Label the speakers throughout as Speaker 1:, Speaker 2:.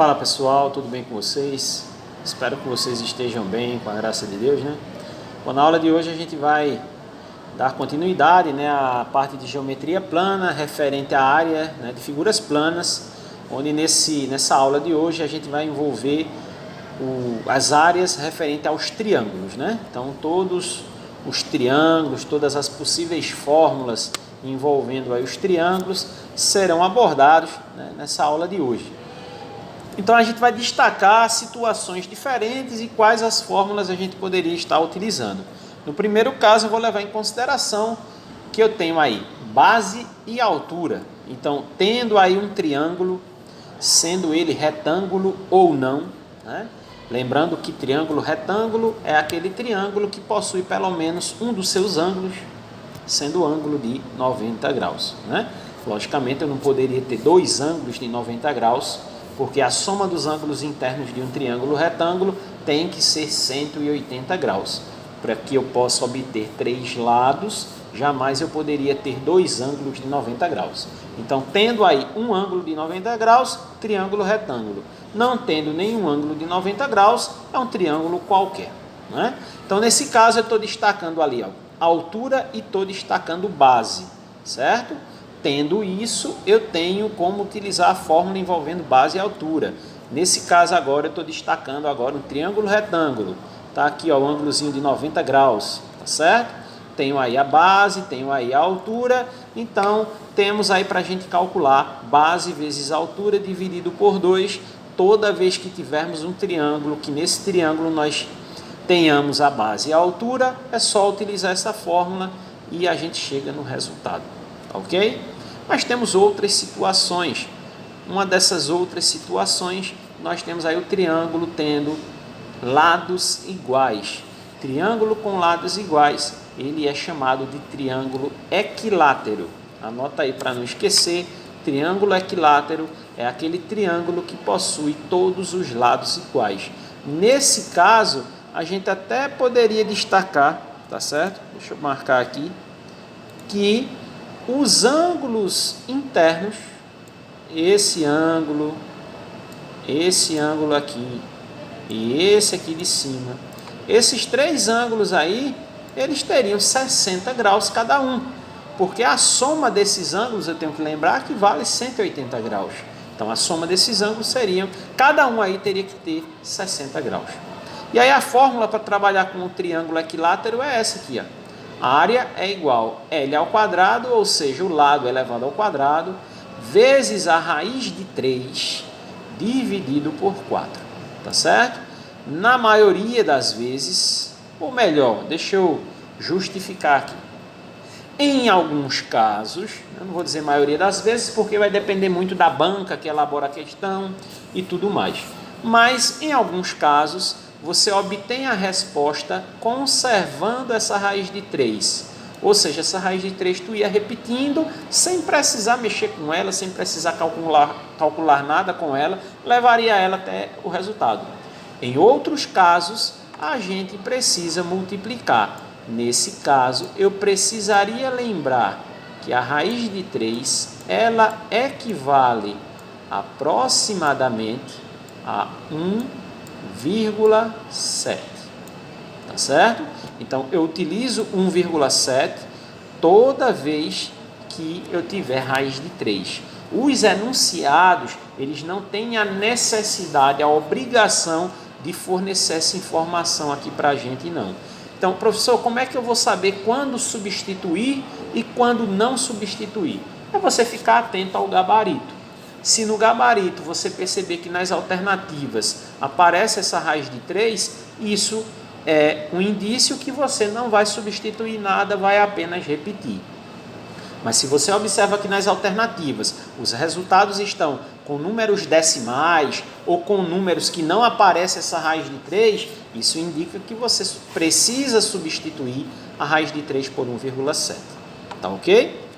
Speaker 1: Fala pessoal, tudo bem com vocês? Espero que vocês estejam bem, com a graça de Deus, né? Bom, na aula de hoje a gente vai dar continuidade, né, à parte de geometria plana referente à área, né, de figuras planas, onde nessa aula de hoje a gente vai envolver as áreas referentes aos triângulos, né? Então todos os triângulos, todas as possíveis fórmulas envolvendo aí os triângulos serão abordados, né, nessa aula de hoje. Então a gente vai destacar situações diferentes e quais as fórmulas a gente poderia estar utilizando. No primeiro caso eu vou levar em consideração que eu tenho aí base e altura. Então tendo aí um triângulo, sendo ele retângulo ou não, né? Lembrando que triângulo retângulo é aquele triângulo que possui pelo menos um dos seus ângulos sendo o ângulo de 90 graus, né? Logicamente eu não poderia ter dois ângulos de 90 graus, porque a soma dos ângulos internos de um triângulo retângulo tem que ser 180 graus. Para que eu possa obter três lados, jamais eu poderia ter dois ângulos de 90 graus. Então, tendo aí um ângulo de 90 graus, triângulo retângulo. Não tendo nenhum ângulo de 90 graus, é um triângulo qualquer, né? Então, nesse caso, eu estou destacando ali, ó, altura e estou destacando base, certo? Tendo isso, eu tenho como utilizar a fórmula envolvendo base e altura. Nesse caso agora, eu estou destacando agora um triângulo retângulo. Está aqui ó, o ângulozinho de 90 graus, tá certo? Tenho aí a base, tenho aí a altura. Então, temos aí para a gente calcular base vezes altura dividido por 2, toda vez que tivermos um triângulo, que nesse triângulo nós tenhamos a base e a altura, é só utilizar essa fórmula e a gente chega no resultado. Ok? Mas temos outras situações. Uma dessas outras situações, nós temos aí o triângulo tendo lados iguais. Triângulo com lados iguais, ele é chamado de triângulo equilátero. Anota aí para não esquecer, triângulo equilátero é aquele triângulo que possui todos os lados iguais. Nesse caso, a gente até poderia destacar, tá certo? Deixa eu marcar aqui, que os ângulos internos, esse ângulo aqui e esse aqui de cima, esses três ângulos aí, eles teriam 60 graus cada um, porque a soma desses ângulos, eu tenho que lembrar que vale 180 graus. Então a soma desses ângulos seriam, cada um aí teria que ter 60 graus. E aí a fórmula para trabalhar com o triângulo equilátero é essa aqui, ó. A área é igual a L ao quadrado, ou seja, o lado elevado ao quadrado, vezes a raiz de 3 dividido por 4. Tá certo? Na maioria das vezes, ou melhor, deixa eu justificar aqui. Em alguns casos, eu não vou dizer maioria das vezes, porque vai depender muito da banca que elabora a questão e tudo mais. Mas em alguns casos, você obtém a resposta conservando essa raiz de 3. Ou seja, essa raiz de 3 tu ia repetindo sem precisar mexer com ela, sem precisar calcular nada com ela, levaria ela até o resultado. Em outros casos, a gente precisa multiplicar. Nesse caso, eu precisaria lembrar que a raiz de 3, ela equivale aproximadamente a 1,7, tá certo? Então eu utilizo 1,7 toda vez que eu tiver raiz de 3. Os enunciados, eles não têm a necessidade, a obrigação de fornecer essa informação aqui para a gente, não. Então, professor, como é que eu vou saber quando substituir e quando não substituir? É você ficar atento ao gabarito. Se no gabarito você perceber que nas alternativas aparece essa raiz de 3, isso é um indício que você não vai substituir nada, vai apenas repetir. Mas se você observa que nas alternativas os resultados estão com números decimais ou com números que não aparece essa raiz de 3, isso indica que você precisa substituir a raiz de 3 por 1,7. Tá ok?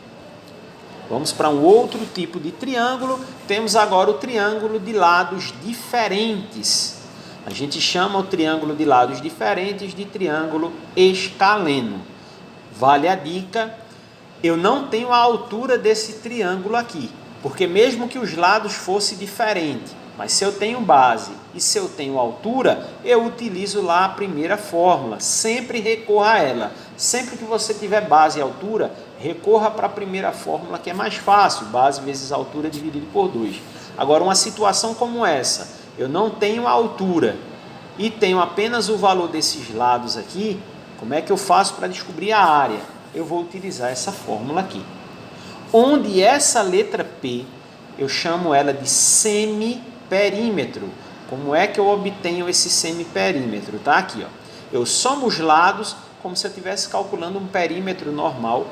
Speaker 1: Vamos para um outro tipo de triângulo. Temos agora o triângulo de lados diferentes. A gente chama o triângulo de lados diferentes de triângulo escaleno. Vale a dica, eu não tenho a altura desse triângulo aqui, porque mesmo que os lados fossem diferentes, Mas se eu tenho base e se eu tenho altura, eu utilizo lá a primeira fórmula. Sempre recorra a ela. Sempre que você tiver base e altura, recorra para a primeira fórmula, que é mais fácil. Base vezes altura dividido por 2. Agora, uma situação como essa, eu não tenho a altura e tenho apenas o valor desses lados aqui, como é que eu faço para descobrir a área? Eu vou utilizar essa fórmula aqui. Onde essa letra P, eu chamo ela de semiperímetro. Como é que eu obtenho esse semiperímetro? Tá aqui, ó. Eu somo os lados como se eu estivesse calculando um perímetro normal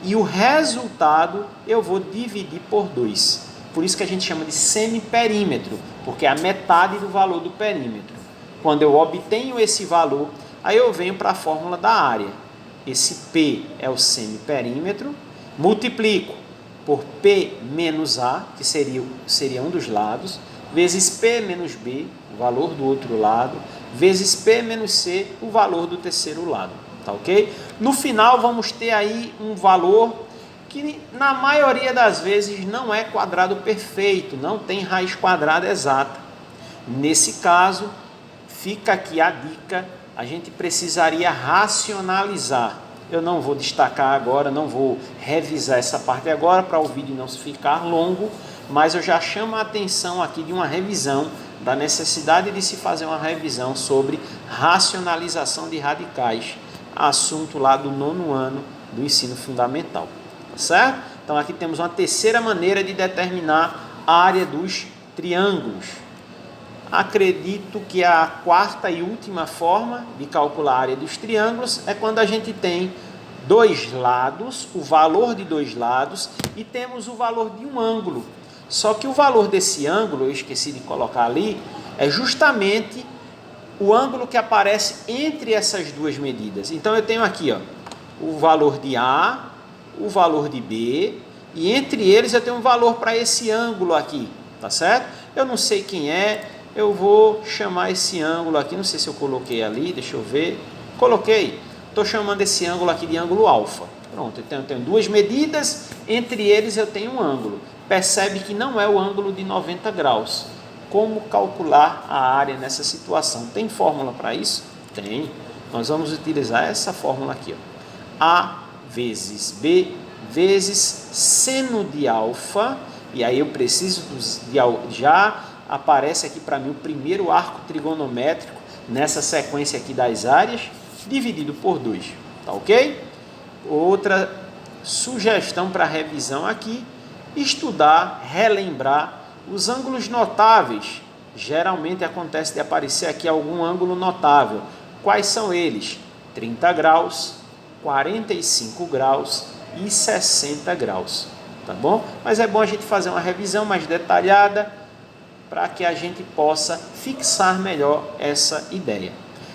Speaker 1: e o resultado eu vou dividir por 2. Por isso que a gente chama de semiperímetro, porque é a metade do valor do perímetro. Quando eu obtenho esse valor, aí eu venho para a fórmula da área. Esse P é o semiperímetro, multiplico por P menos A, que seria um dos lados, vezes P menos B, o valor do outro lado, vezes P menos C, o valor do terceiro lado. Tá ok? No final vamos ter aí um valor que na maioria das vezes não é quadrado perfeito, não tem raiz quadrada exata. Nesse caso, fica aqui a dica, a gente precisaria racionalizar. Eu não vou destacar agora, não vou revisar essa parte agora para o vídeo não ficar longo, mas eu já chamo a atenção aqui de uma revisão, da necessidade de se fazer uma revisão sobre racionalização de radicais, assunto lá do 9º ano do ensino fundamental, tá certo? Então aqui temos uma terceira maneira de determinar a área dos triângulos. Acredito que a quarta e última forma de calcular a área dos triângulos é quando a gente tem dois lados, o valor de dois lados, e temos o valor de um ângulo. Só que o valor desse ângulo, eu esqueci de colocar ali, é justamente o ângulo que aparece entre essas duas medidas. Então eu tenho aqui, ó, o valor de A, o valor de B, e entre eles eu tenho um valor para esse ângulo aqui, tá certo? Eu não sei quem é, eu vou chamar esse ângulo aqui, não sei se eu coloquei ali, deixa eu ver, coloquei, estou chamando esse ângulo aqui de ângulo alfa. Pronto, eu tenho duas medidas, entre eles eu tenho um ângulo. Percebe que não é o ângulo de 90 graus. Como calcular a área nessa situação? Tem fórmula para isso? Tem. Nós vamos utilizar essa fórmula aqui, ó. A vezes B vezes seno de alfa, e aí eu preciso já aparece aqui para mim o primeiro arco trigonométrico nessa sequência aqui das áreas, dividido por 2, tá ok? Outra sugestão para revisão aqui, estudar, relembrar os ângulos notáveis. Geralmente acontece de aparecer aqui algum ângulo notável. Quais são eles? 30 graus, 45 graus e 60 graus, tá bom? Mas é bom a gente fazer uma revisão mais detalhada para que a gente possa fixar melhor essa ideia.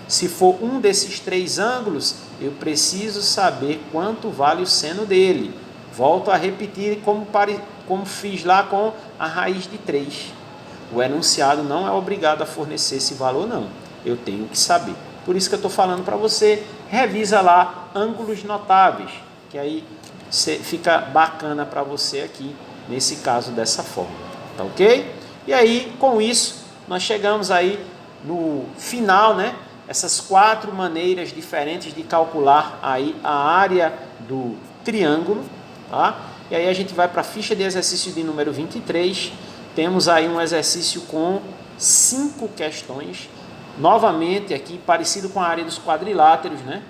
Speaker 1: Se for um desses três ângulos, eu preciso saber quanto vale o seno dele. Volto a repetir como fiz lá com a raiz de 3. O enunciado não é obrigado a fornecer esse valor, não. Eu tenho que saber. Por isso que eu estou falando para você, revisa lá ângulos notáveis, que aí fica bacana para você aqui, nesse caso dessa forma. Tá ok? E aí, com isso, nós chegamos aí no final, né? Essas 4 maneiras diferentes de calcular aí a área do triângulo, tá? E aí a gente vai para a ficha de exercício de número 23, temos aí um exercício com 5 questões, novamente aqui parecido com a área dos quadriláteros, né?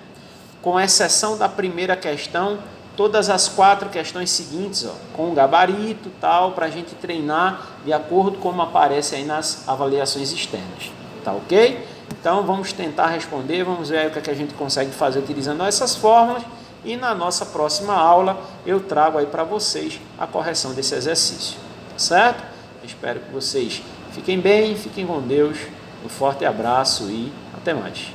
Speaker 1: Com exceção da primeira questão, todas as 4 questões seguintes, ó, com gabarito tal, para a gente treinar de acordo com como aparece aí nas avaliações externas, tá ok? Então vamos tentar responder, vamos ver aí o que a gente consegue fazer utilizando essas fórmulas, e na nossa próxima aula eu trago aí para vocês a correção desse exercício, tá certo? Espero que vocês fiquem bem, fiquem com Deus, um forte abraço e até mais.